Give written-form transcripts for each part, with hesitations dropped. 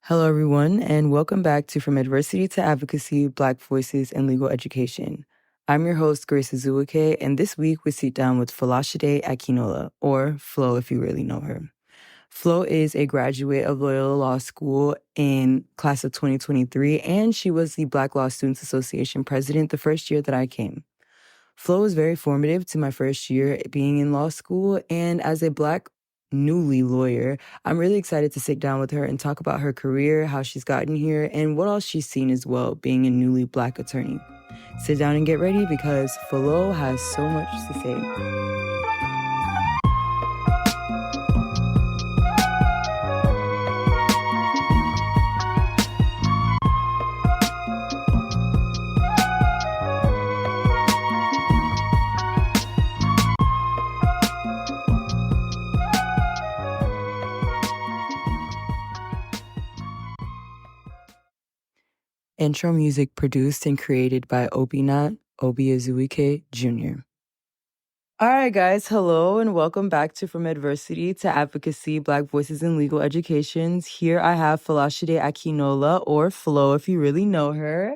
Hello, everyone, and welcome back to From Adversity to Advocacy, Black Voices in Legal Education. I'm your host, Grace Azuike, and this week we sit down with Folashade Akinola, or Flo if you really know her. Flo is a graduate of Loyola Law School in class of 2023, and she was the Black Law Students Association president the first year that I came. Flo was very formative to my first year being in law school, and as a Black newly lawyer, I'm really excited to sit down with her and talk about her career, how she's gotten here, and what else she's seen as well, being a newly Black attorney. Sit down and get ready because Flo has so much to say. Intro music produced and created by Obi-Azuike Jr. All right, guys. Hello and welcome back to From Adversity to Advocacy, Black Voices in Legal Educations. Here I have Folashade Akinola, or Flo if you really know her.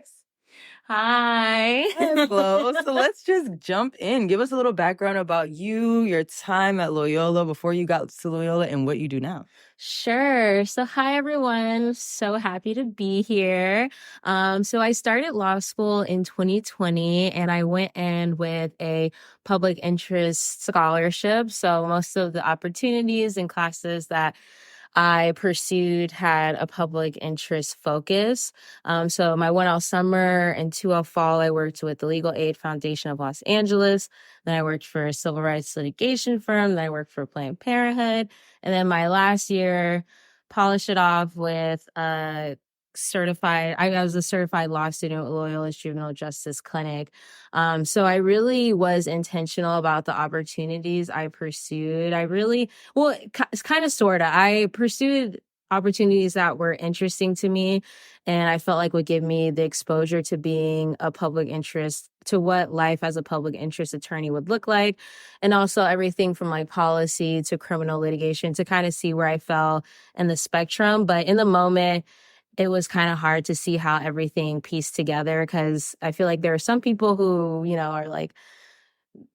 Hi. Hi, Flo. So let's just jump in. Give us a little background about you, your time at Loyola before you got to Loyola, and what you do now. Sure. So hi, everyone. So happy to be here. So I started law school in 2020 and I went in with a public interest scholarship. So most of the opportunities and classes that I pursued had a public interest focus. So my 1L summer and 2L fall, I worked with the Legal Aid Foundation of Los Angeles. Then I worked for a civil rights litigation firm. Then I worked for Planned Parenthood. And then my last year, polished it off with I was a certified law student at Loyola's Juvenile Justice Clinic. So I really was intentional about the opportunities I pursued. It's kind of sort of. I pursued opportunities that were interesting to me and I felt like would give me the exposure to being a public interest, to what life as a public interest attorney would look like. And also everything from like policy to criminal litigation to kind of see where I fell in the spectrum. But in the moment, it was kind of hard to see how everything pieced together because I feel like there are some people who, are like,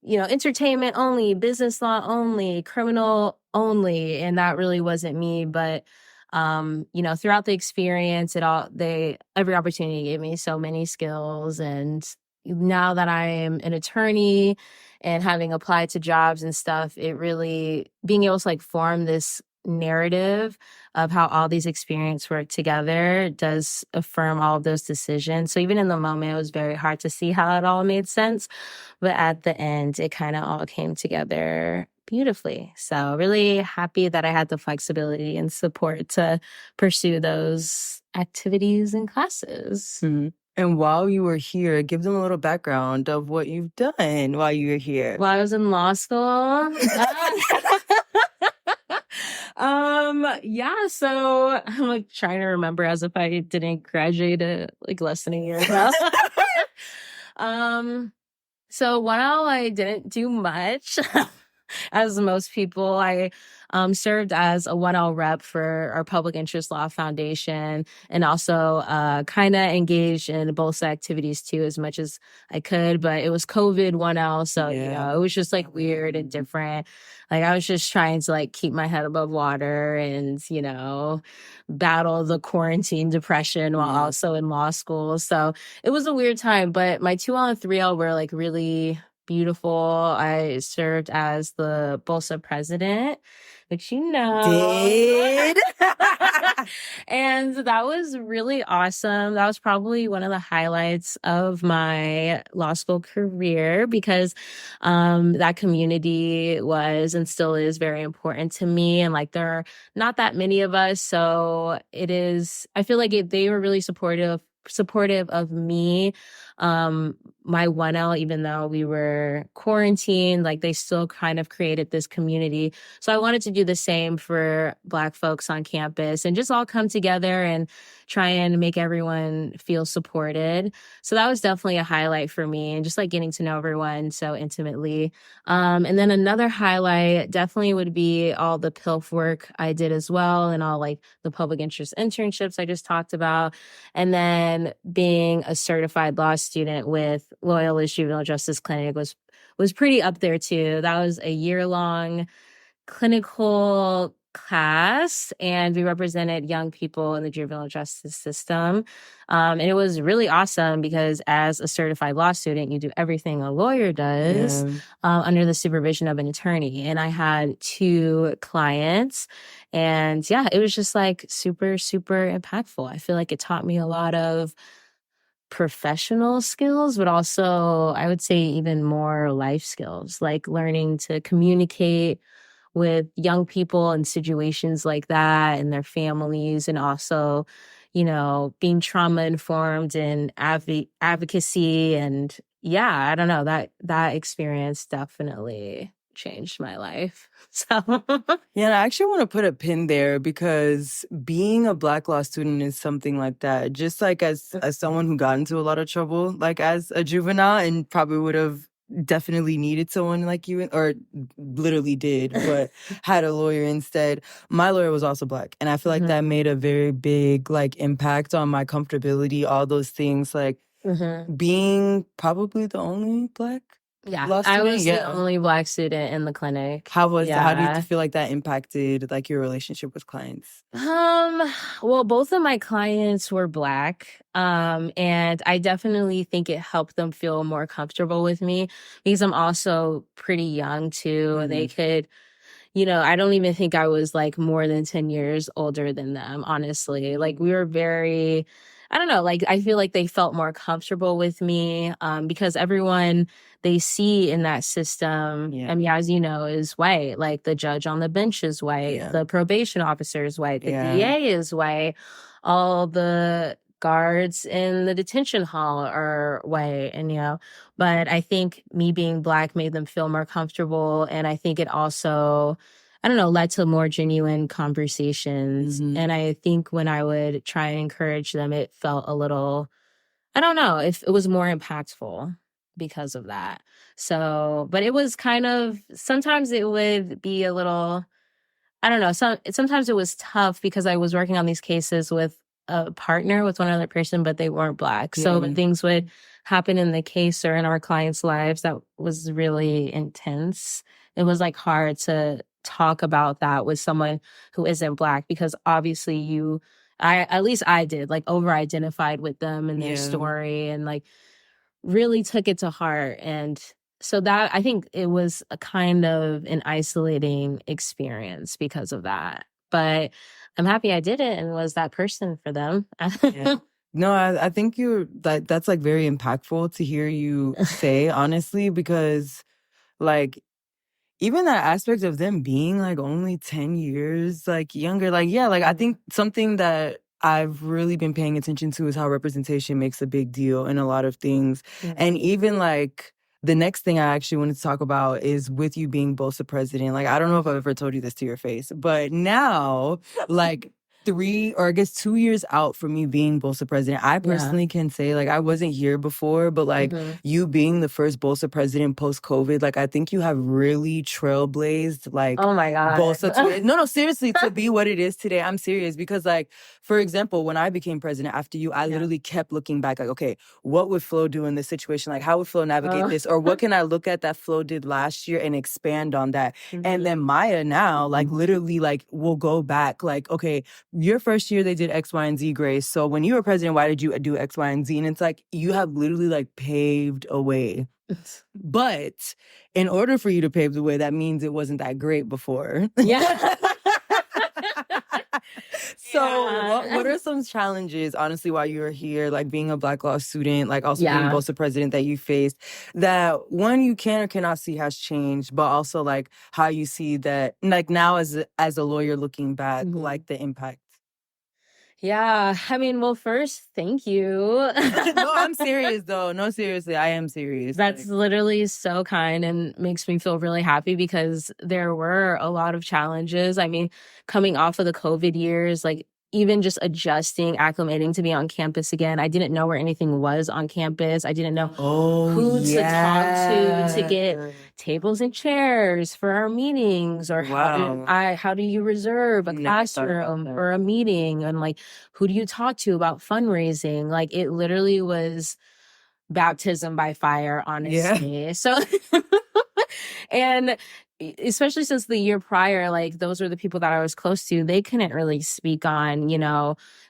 entertainment only, business law only, criminal only, and that really wasn't me. But throughout the experience, every opportunity gave me so many skills. And now that I am an attorney and having applied to jobs and stuff, it really being able to like form this narrative of how all these experiences work together does affirm all of those decisions. So even in the moment, it was very hard to see how it all made sense. But at the end, it kind of all came together beautifully. So really happy that I had the flexibility and support to pursue those activities and classes. Mm-hmm. And while you were here, give them a little background of what you've done while you were here. While I was in law school. So I'm like trying to remember as if I didn't graduate like less than a year ago. So while I didn't do much, as most people, I served as a 1L rep for our Public Interest Law Foundation and also kind of engaged in BLSA activities too as much as I could. But it was COVID 1L, so it was just like weird and different. Like I was just trying to like keep my head above water and, battle the quarantine depression while also in law school. So it was a weird time, but my 2L and 3L were like really beautiful. I served as the BLSA president, which did. And that was really awesome. That was probably one of the highlights of my law school career because that community was and still is very important to me. And like there are not that many of us. So I feel like they were really supportive supportive of me. My 1L, even though we were quarantined, like they still kind of created this community. So I wanted to do the same for Black folks on campus and just all come together and try and make everyone feel supported. So that was definitely a highlight for me, and just like getting to know everyone so intimately. And then another highlight definitely would be all the PILF work I did as well, and all like the public interest internships I just talked about. And then being a certified law student with Loyola's Juvenile Justice Clinic was pretty up there too. That was a year-long clinical class, and we represented young people in the juvenile justice system. And it was really awesome because as a certified law student, you do everything a lawyer does under the supervision of an attorney. And I had 2 clients, and yeah, it was just like super, super impactful. I feel like it taught me a lot of professional skills, but also I would say even more life skills, like learning to communicate with young people in situations like that and their families, and also, being trauma informed and advocacy. And yeah, I don't know, that experience definitely changed my life. So Yeah, and I actually want to put a pin there because being a Black law student is something like that. Just like as someone who got into a lot of trouble, like as a juvenile, and probably would have definitely needed someone like you, or literally did, but had a lawyer instead. My lawyer was also Black, and I feel like that made a very big like impact on my comfortability, all those things, like being probably the only Black law student. I was the only Black student in the clinic. How do you feel like that impacted like your relationship with clients? Well, both of my clients were Black. And I definitely think it helped them feel more comfortable with me because I'm also pretty young too. They could, I don't even think I was like more than 10 years older than them, honestly. Like we were very, I don't know, like I feel like they felt more comfortable with me because everyone they see in that system, I mean, as you know, is white. Like the judge on the bench is white, the probation officer is white, the DA is white, all the guards in the detention hall are white, and but I think me being Black made them feel more comfortable, and I think it also, I don't know, led to more genuine conversations. And I think when I would try and encourage them, it felt a little, I don't know, if it was more impactful because of that. So, but it was kind of, sometimes it would be a little, I don't know. Sometimes it was tough because I was working on these cases with a partner, with one other person, but they weren't Black. So when things would happen in the case or in our clients' lives that was really intense, it was like hard to talk about that with someone who isn't Black, because obviously at least I did, like over identified with them and their story, and like really took it to heart. And so that, I think it was a kind of an isolating experience because of that. But I'm happy I did it and was that person for them. No, I think that's like very impactful to hear you say, honestly, because like even that aspect of them being like only 10 years like younger, like like I think something that I've really been paying attention to is how representation makes a big deal in a lot of things. And even like the next thing I actually wanted to talk about is with you being BLSA president. Like I don't know if I've ever told you this to your face, but now like 3 or I guess 2 years out from me being BLSA president, I personally can say like I wasn't here before, but like you being the first BLSA president post-COVID, like I think you have really trailblazed like oh my God. BLSA no, seriously, to be what it is today. I'm serious, because like, for example, when I became president after you, I literally kept looking back like, okay, what would Flo do in this situation? Like how would Flo navigate this? Or what can I look at that Flo did last year and expand on that? And then Maya now like literally like will go back like, okay, your first year they did X, Y, and Z, Grace. So when you were president, why did you do X, Y, and Z? And it's like, you have literally like paved a way. But in order for you to pave the way, that means it wasn't that great before. So what are some challenges, honestly, while you were here, like being a Black law student, like also being BLSA president, that you faced, that one you can or cannot see has changed, but also like how you see that like now as a lawyer looking back, like the impact? Yeah, I mean, well, first, thank you. No, I'm serious though. No, seriously, I am serious. That's literally so kind and makes me feel really happy because there were a lot of challenges. I mean, coming off of the COVID years, like even just adjusting, acclimating to be on campus again. I didn't know where anything was on campus. I didn't know who to talk to get tables and chairs for our meetings, or how do you reserve a classroom for a meeting, and like who do you talk to about fundraising? Like it literally was baptism by fire, honestly. Yeah. So, and especially since the year prior, like those were the people that I was close to, they couldn't really speak on,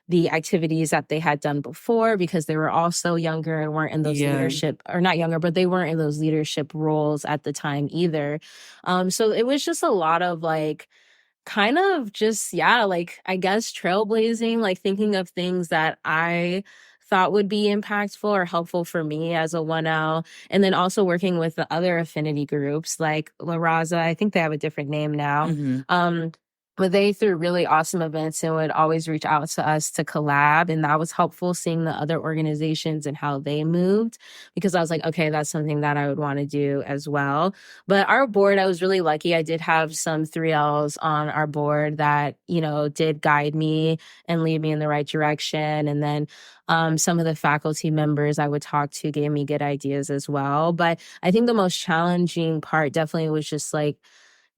the activities that they had done before because they were also younger and weren't in those leadership, or not younger, but they weren't in those leadership roles at the time either. So it was just a lot of like, kind of just, like, I guess trailblazing, like thinking of things that I thought would be impactful or helpful for me as a 1L. And then also working with the other affinity groups like La Raza. I think they have a different name now. But they threw really awesome events and would always reach out to us to collab. And that was helpful, seeing the other organizations and how they moved, because I was like, okay, that's something that I would want to do as well. But our board, I was really lucky. I did have some 3Ls on our board that, did guide me and lead me in the right direction. And then some of the faculty members I would talk to gave me good ideas as well. But I think the most challenging part definitely was just like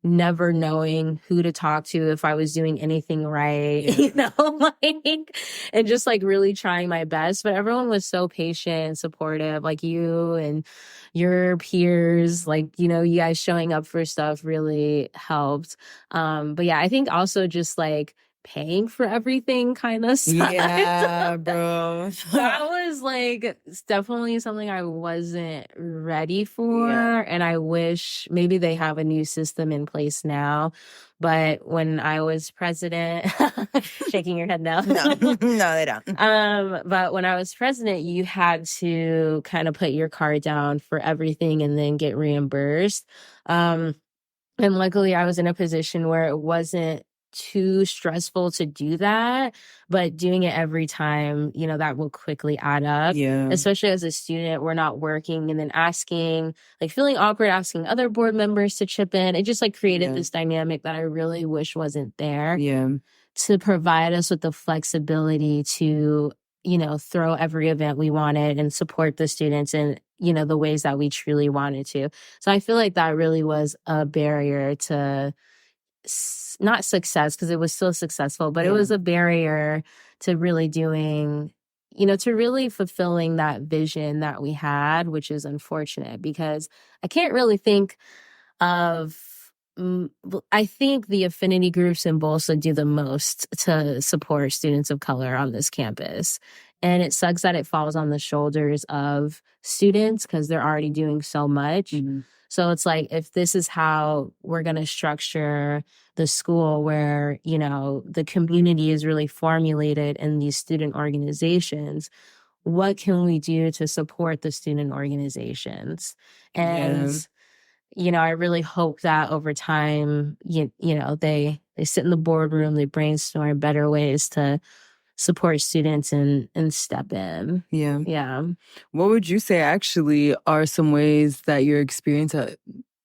never knowing who to talk to, if I was doing anything right, like, and just like really trying my best. But everyone was so patient and supportive, like you and your peers, like, you guys showing up for stuff really helped. But yeah, I think also just like paying for everything kind of sucked. Yeah, bro. That was like definitely something I wasn't ready for. And I wish maybe they have a new system in place now. But when I was president, shaking your head no. No, they don't. But when I was president, you had to kind of put your card down for everything and then get reimbursed. And luckily I was in a position where it wasn't too stressful to do that, but doing it every time, that will quickly add up. Yeah. Especially as a student, we're not working, and then feeling awkward asking other board members to chip in. It just like created this dynamic that I really wish wasn't there. Yeah. To provide us with the flexibility to, throw every event we wanted and support the students in, the ways that we truly wanted to. So I feel like that really was a barrier to not success, because it was still successful, but it was a barrier to really doing, to really fulfilling that vision that we had, which is unfortunate because I can't really think of, I think the affinity groups in BLSA do the most to support students of color on this campus. And it sucks that it falls on the shoulders of students because they're already doing so much. So it's like, if this is how we're going to structure the school where, the community is really formulated in these student organizations, what can we do to support the student organizations? And, I really hope that over time, they sit in the boardroom, they brainstorm better ways to support students and step in. Yeah. Yeah. What would you say actually are some ways that your experience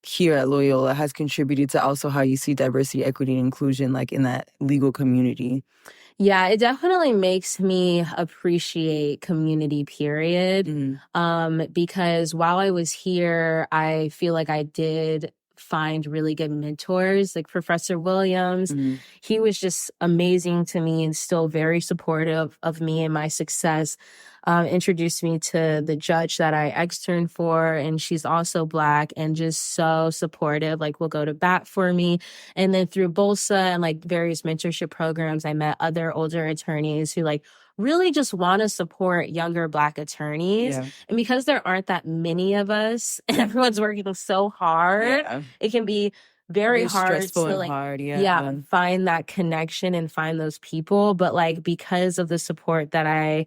here at Loyola has contributed to also how you see diversity, equity, and inclusion, like in that legal community? Yeah, it definitely makes me appreciate community, period. Because while I was here, I feel like I did find really good mentors, like Professor Williams. He was just amazing to me and still very supportive of me and my success. Introduced me to the judge that I externed for, and she's also Black and just so supportive, like will go to bat for me. And then through BLSA and like various mentorship programs, I met other older attorneys who like really just want to support younger Black attorneys. And because there aren't that many of us and everyone's working so hard, it can be very hard to like, find that connection and find those people. But like, because of the support that I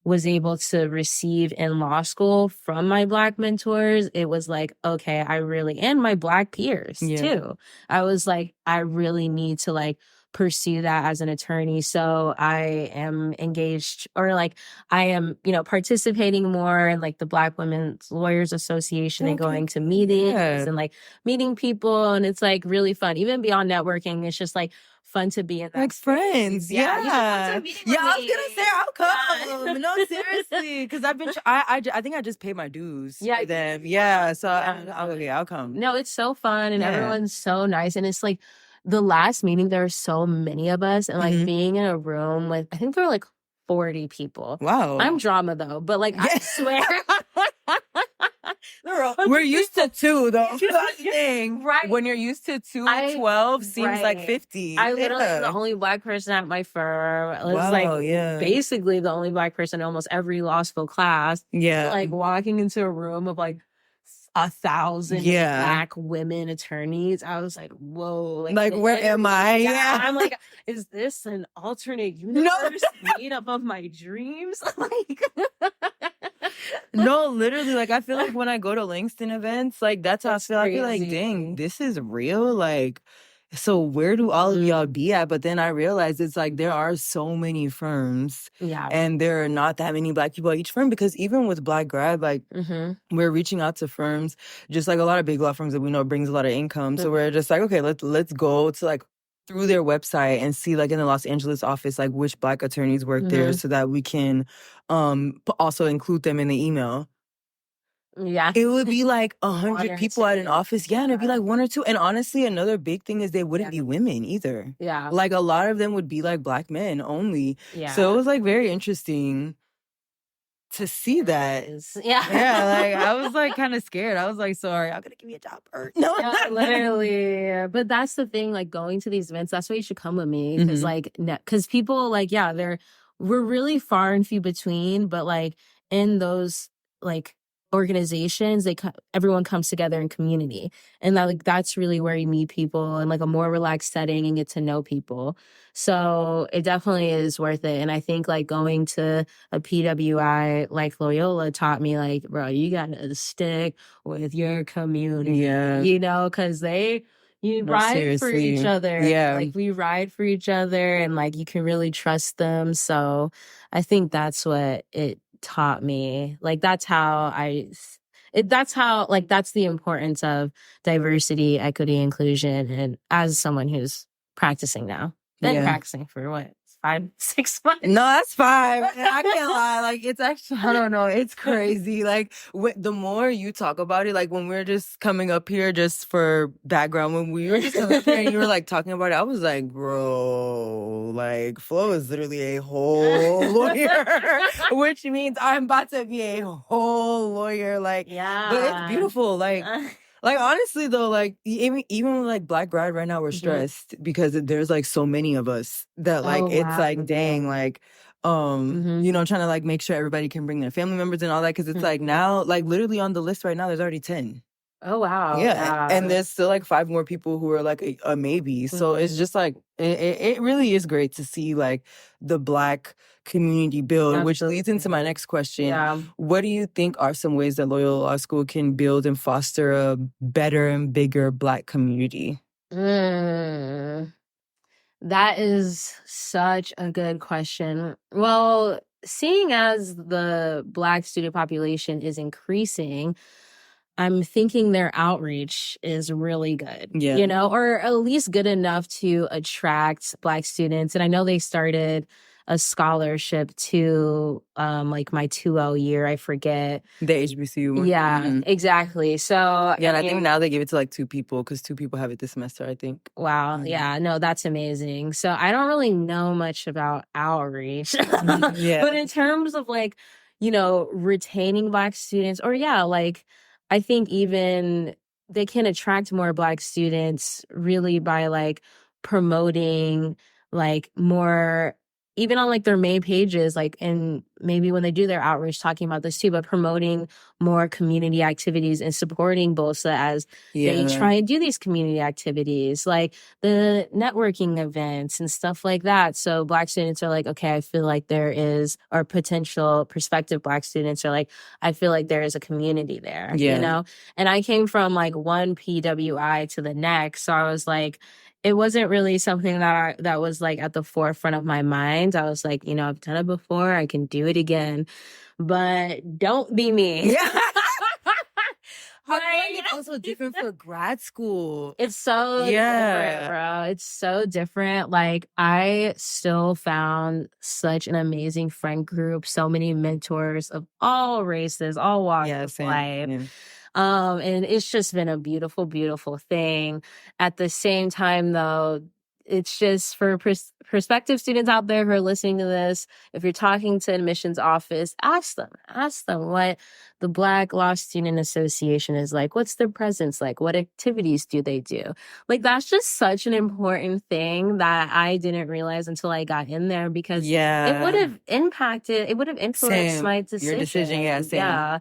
was able to receive in law school from my Black mentors, it was like, okay, and my Black peers too. I was like, I really need to like pursue that as an attorney. So I am engaged, or like I am, participating more in like the Black Women's Lawyers Association and going to meetings and like meeting people. And it's like really fun. Even beyond networking, it's just like fun to be in that like space. friends. Yeah. You should come to a meeting with I was me. gonna say I'll come. No, seriously, because I've been. I think I just paid my dues. For them. Yeah. So I'll come. No, it's so fun, and everyone's so nice, and it's like the last meeting. There are so many of us, and like being in a room with, I think there were like 40 people. Wow. I'm drama though, but like I swear. We're used to 2 though. That's the thing. Right. When you're used to 12 seems like 50. I literally am the only Black person at my firm. It was basically the only Black person in almost every law school class. Yeah. Like walking into a room of like 1,000 Black women attorneys. I was like, whoa. Like where am I? Yeah. I'm like, is this an alternate universe made up of my dreams? Like no, literally, like I feel like when I go to Langston events, like that's how I feel. I feel like, dang, this is real. Like, so where do all of y'all be at? But then I realized it's like there are so many firms, and there are not that many Black people at each firm, because even with Black grad, like we're reaching out to firms, just like a lot of big law firms that we know brings a lot of income. So we're just like, okay, let's go to like through their website and see like in the Los Angeles office like which Black attorneys work there, so that we can also include them in the email. Yeah. It would be like 100 people at an office. Yeah, and it'd be like 1 or 2. And honestly, another big thing is they wouldn't be women either. Yeah. Like a lot of them would be like Black men only. Yeah. So it was like very interesting to see that. Yeah. Yeah, like I was like kind of scared. I was like, sorry, I'm gonna give me a job. No, literally. But that's the thing, like going to these events, that's why you should come with me. Because because people like, we're really far and few between, but like in those like organizations, everyone comes together in community, and that's really where you meet people in like a more relaxed setting and get to know people. So it definitely is worth it. And I think like going to a PWI like Loyola taught me like, bro, you gotta stick with your community, because you ride for each other. Yeah. Like we ride for each other, and like you can really trust them. So I think that's what it taught me. Like that's the importance of diversity, equity, inclusion. And as someone who's practicing now, been practicing for what, 5-6 months? No, that's 5. I can't lie. Like it's actually, I don't know. It's crazy. Like the more you talk about it, like when we're just coming up here, just for background, when we were just coming up here and you were like talking about it, I was like, bro, like Flo is literally a whole lawyer, which means I'm about to be a whole lawyer. Like, but it's beautiful. Like honestly though, like even with like Black grad right now, we're stressed because there's like so many of us that like it's like dang, like trying to like make sure everybody can bring their family members and all that, because it's like now like literally on the list right now there's already 10. Oh wow. Yeah. And there's still like 5 more people who are like a maybe. So it's just like it really is great to see like the Black community build, which leads into my next question. Yeah. What do you think are some ways that Loyola Law School can build and foster a better and bigger Black community? That is such a good question. Well, seeing as the Black student population is increasing, I'm thinking their outreach is really good, or at least good enough to attract Black students. And I know they started a scholarship to like my 2L year, I forget. The HBCU one. Yeah, exactly. So yeah, and I think now they give it to like 2 people, because 2 people have it this semester, I think. Wow. Yeah, no, that's amazing. So I don't really know much about outreach. But in terms of like, retaining Black students, or like I think even they can attract more Black students really by like promoting like more, even on like their main pages, like, and maybe when they do their outreach talking about this too, but promoting more community activities and supporting BLSA as they try and do these community activities, like the networking events and stuff like that. So Black students are like, okay, I feel like there is, or potential prospective Black students are like, I feel like there is a community there, And I came from like one PWI to the next. So I was like, it wasn't really something that was like at the forefront of my mind. I was like, I've done it before, I can do it again, but don't be me. Yeah. How it's also different for grad school. It's so different, bro. It's so different. Like, I still found such an amazing friend group, so many mentors of all races, all walks of life. Yeah. And it's just been a beautiful, beautiful thing. At the same time, though, it's just for prospective students out there who are listening to this. If you're talking to admissions office, ask them what the Black Law Student Association is like. What's their presence like? What activities do they do? Like, that's just such an important thing that I didn't realize until I got in there, because it would have influenced my decision. Your decision, yeah.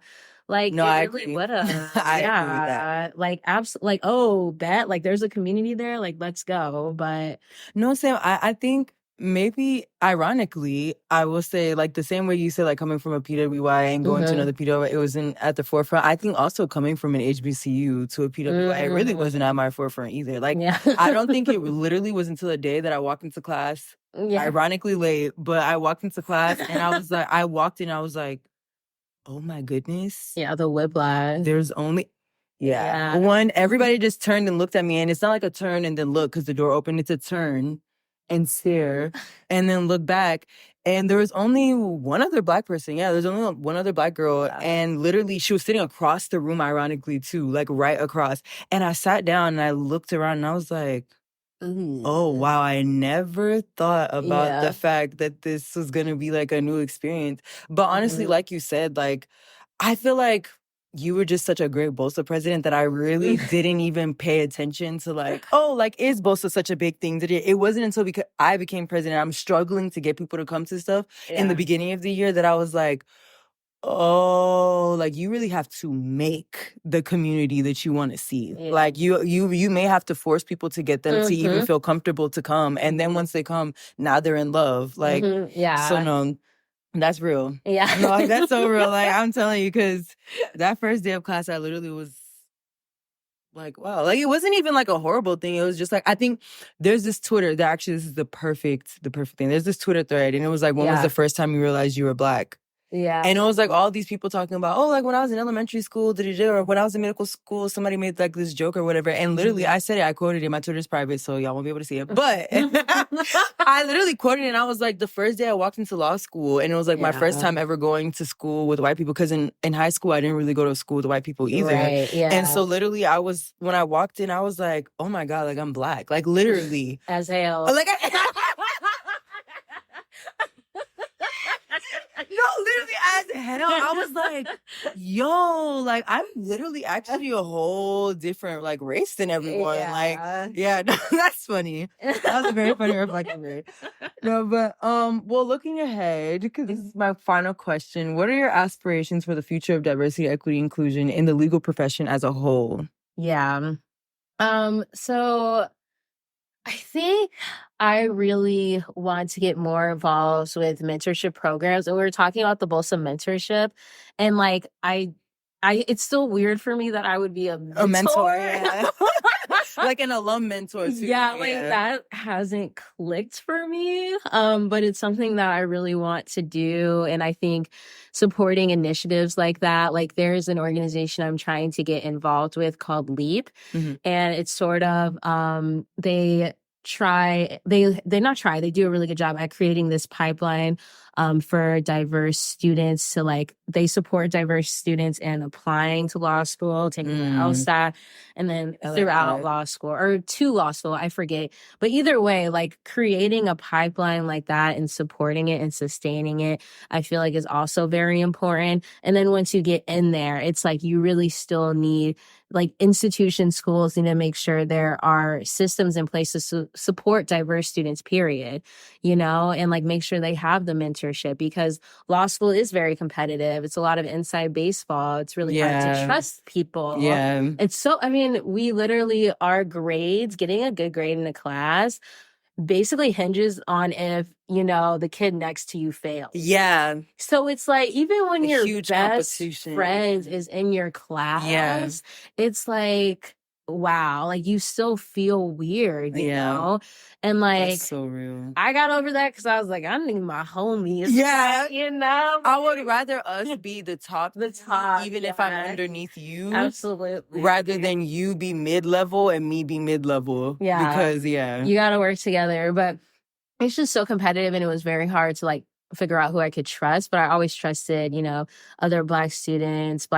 Like, no, it really would have. I agree with that. Like, absolutely. Like, oh, bet. Like, there's a community there. Like, let's go. But no, Sam, I think maybe ironically, I will say, like, the same way you said, like, coming from a PWI and going to another PWI, it wasn't at the forefront. I think also coming from an HBCU to a PWI, it really wasn't at my forefront either. Like, I don't think it literally was until the day that I walked into class, ironically late, but I walked into class and I was like, oh my goodness. Yeah, the whiplash. There's only... Yeah. One, everybody just turned and looked at me, and it's not like a turn and then look because the door opened. It's a turn and stare and then look back. And there was only one other Black person. Yeah, there's only one other Black girl. And literally, she was sitting across the room, ironically, too, like right across. And I sat down and I looked around and I was like, oh, wow, I never thought about the fact that this was going to be like a new experience. But honestly, like you said, like, I feel like you were just such a great BLSA president that I really didn't even pay attention to, like, oh, like, is BLSA such a big thing? It wasn't until because I became president, I'm struggling to get people to come to stuff in the beginning of the year that I was like, oh, like, you really have to make the community that you want to see. Like, you may have to force people to get them to even feel comfortable to come. And then once they come, now they're in love. Like, so no, that's real. Yeah. No, like, that's so real. Like, I'm telling you, because that first day of class, I literally was like, wow. Like, it wasn't even like a horrible thing. It was just like, I think there's this Twitter that actually, this is the perfect thing. There's this Twitter thread, and it was like, when was the first time you realized you were Black? Yeah. And it was like all these people talking about, oh, like when I was in elementary school, or when I was in medical school, somebody made like this joke or whatever. And literally, I said it, I quoted it. My Twitter's private, so y'all won't be able to see it. But I literally quoted it, and I was like, the first day I walked into law school, and it was like my first time ever going to school with white people, because in high school, I didn't really go to school with white people either. Right, yeah. And so literally, when I walked in, I was like, oh my God, like, I'm Black. Like, literally. As hell. Like, no, literally as hell. I was like, yo, like, I'm literally actually a whole different, like, race than everyone. Like, yeah, no, that's funny. That was a very funny reflection. No, but, well, looking ahead, because this is my final question, what are your aspirations for the future of diversity, equity, inclusion in the legal profession as a whole? Yeah. So I think I really want to get more involved with mentorship programs. And we were talking about the BLSA mentorship, and like, it's still weird for me that I would be a mentor. Yeah. Like an alum mentor too. Yeah, like that hasn't clicked for me. But it's something that I really want to do. And I think supporting initiatives like that, like there's an organization I'm trying to get involved with called LEAP. And it's sort of, they do a really good job at creating this pipeline for diverse students to, like, they support diverse students in applying to law school, taking the LSAT, and then throughout law school or to law school, I forget. But either way, like, creating a pipeline like that and supporting it and sustaining it, I feel like is also very important. And then once you get in there, it's like you really still need, like, institutions, schools need to make sure there are systems in place to support diverse students, period, and like make sure they have the mentorship, because law school is very competitive. It's a lot of inside baseball. It's really hard to trust people. Yeah. It's so, I mean, we literally, our grades, getting a good grade in a class basically hinges on if, the kid next to you fails. Yeah. So it's like, even when your best friend is in your class, it's like, wow, like you still feel weird, you know? And like, that's so real. I got over that because I was like, I need my homies. Yeah. You know? I would rather us be the top, even if I'm underneath you. Absolutely. Rather than you be mid-level and me be mid-level. Yeah. Because, you got to work together. But it's just so competitive, and it was very hard to like figure out who I could trust. But I always trusted, you know, other Black students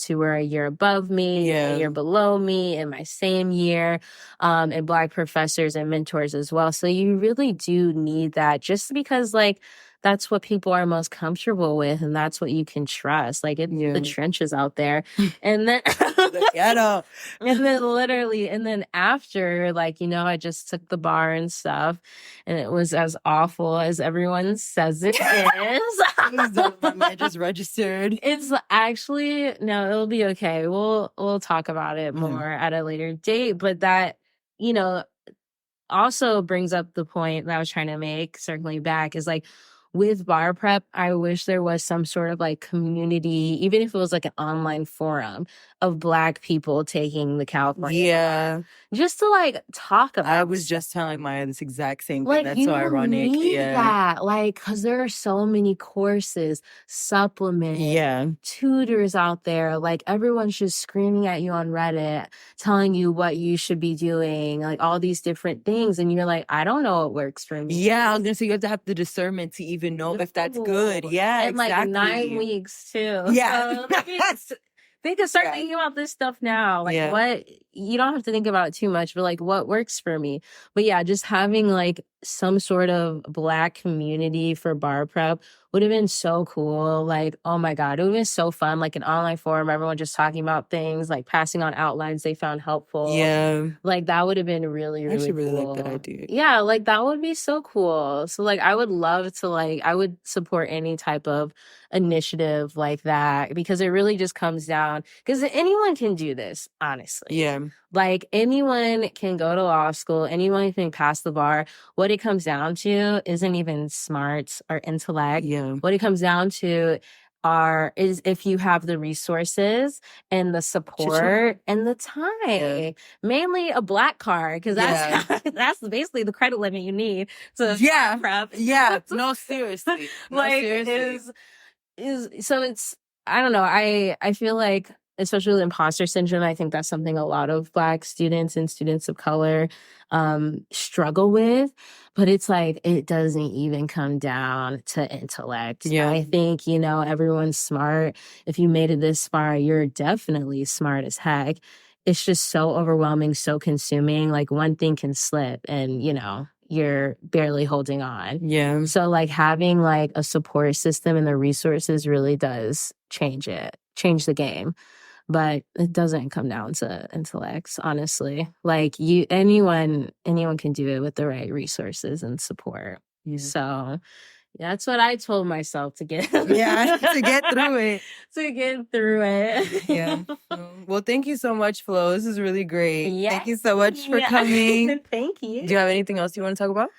who were a year above me, a year below me in my same year, and Black professors and mentors as well. So you really do need that, just because like that's what people are most comfortable with, and that's what you can trust. Like the trenches out there. And then and then after, like, you know, I just took the bar and stuff, and it was as awful as everyone says it is. My man just registered. It's actually, no, it'll be okay. We'll talk about it more at a later date. But that, you know, also brings up the point that I was trying to make, circling back, is like, with bar prep, I wish there was some sort of like community, even if it was like an online forum of Black people taking the California bar, just to like talk about. I was just telling Maya this exact same thing. Like, that's so ironic. Need that, like, because there are so many courses, supplements, tutors out there. Like, everyone's just screaming at you on Reddit, telling you what you should be doing, like all these different things, and you're like, I don't know what works for me. Yeah, I was gonna say, you have to have the discernment to even know if that's good. Yeah, and exactly. like 9 weeks too. Yeah. So, they can start thinking about this stuff now. Like, what, you don't have to think about it too much, but like, what works for me? But yeah, just having like some sort of Black community for bar prep would have been so cool. Like, oh my God, it would have been so fun. Like an online forum, everyone just talking about things, like passing on outlines they found helpful. Yeah. Like that would have been really, really, I actually really cool. Like that idea. Yeah, like that would be so cool. So like, I would love to, like, I would support any type of initiative like that, because it really just comes down, because anyone can do this, honestly. Yeah. Like anyone can go to law school, anyone can pass the bar. What it comes down to isn't even smarts or intellect. Yeah. What it comes down to is if you have the resources and the support and the time. Yeah. Mainly a Black card, because that's basically the credit limit you need to prep. Yeah. No, seriously. No, like seriously. So it's, I don't know. I feel like, especially with imposter syndrome, I think that's something a lot of Black students and students of color struggle with. But it's like, it doesn't even come down to intellect. Yeah. I think, you know, everyone's smart. If you made it this far, you're definitely smart as heck. It's just so overwhelming, so consuming. Like one thing can slip and, you know, you're barely holding on. Yeah. So like having like a support system and the resources really does change the game. But it doesn't come down to intellects, honestly. Like anyone can do it with the right resources and support. Yeah. So that's what I told myself to get. To get through it. To get through it. Yeah. Well, thank you so much, Flo. This is really great. Yes. Thank you so much for coming. Thank you. Do you have anything else you want to talk about?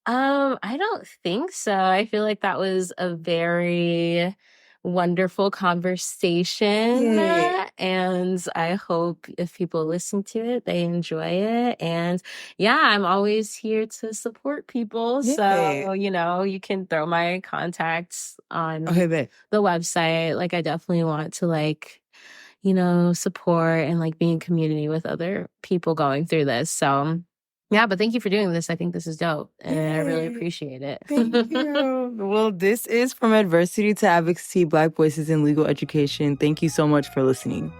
I don't think so. I feel like that was a very wonderful conversation. Yeah. And I hope if people listen to it, they enjoy it. And yeah, I'm always here to support people. Yeah. So, you know, you can throw my contacts on the website. Like, I definitely want to, like, you know, support and like be in community with other people going through this. So yeah, but thank you for doing this. I think this is dope, and I really appreciate it. Thank you. Well, this is From Adversity to Advocacy, Black Voices in Legal Education. Thank you so much for listening.